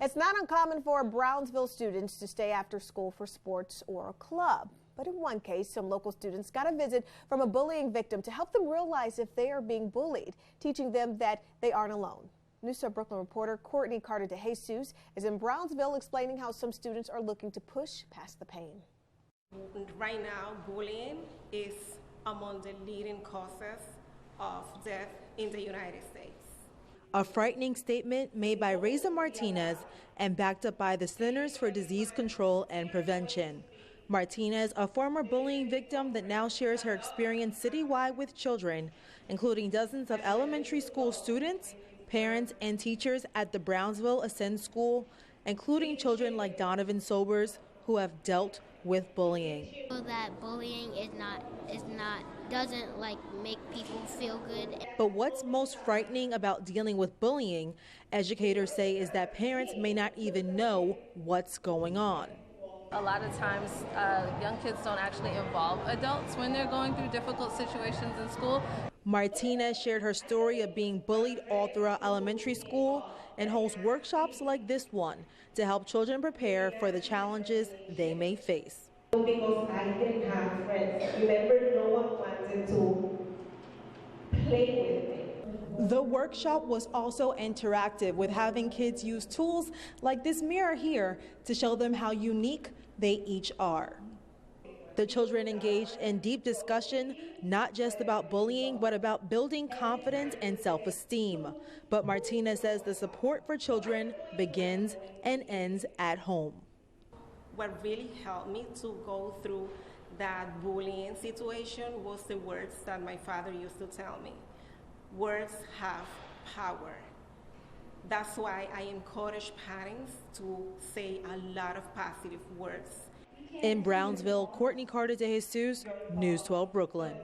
It's not uncommon for Brownsville students to stay after school for sports or a club. But in one case, some local students got a visit from a bullying victim to help them realize if they are being bullied, teaching them that they aren't alone. News 12 Brooklyn reporter Courtney Carter de Jesus is in Brownsville explaining how some students are looking to push past the pain. Right now, bullying is among the leading causes of death in the United States. A frightening statement made by Raysa Martinez and backed up by the Centers for Disease Control and Prevention. Martinez, a former bullying victim that now shares her experience citywide with children, including dozens of elementary school students, parents, and teachers at the Brownsville Ascend School, including children like Donovan Sobers, who have dealt with bullying. That bullying doesn't make people feel good. But what's most frightening about dealing with bullying, educators say, is that parents may not even know what's going on. A lot of times, young kids don't actually involve adults when they're going through difficult situations in school. Martinez shared her story of being bullied all throughout elementary school and holds workshops like this one to help children prepare for the challenges they may face. Because I didn't have friends. Remember, no one wanted to play with me. The workshop was also interactive, with having kids use tools like this mirror here to show them how unique they each are. The children engaged in deep discussion, not just about bullying, but about building confidence and self-esteem. But Martinez says the support for children begins and ends at home. What really helped me to go through that bullying situation was the words that my father used to tell me. Words have power. That's why I encourage parents to say a lot of positive words. In Brownsville, Courtney Carter de Jesus, News 12 Brooklyn.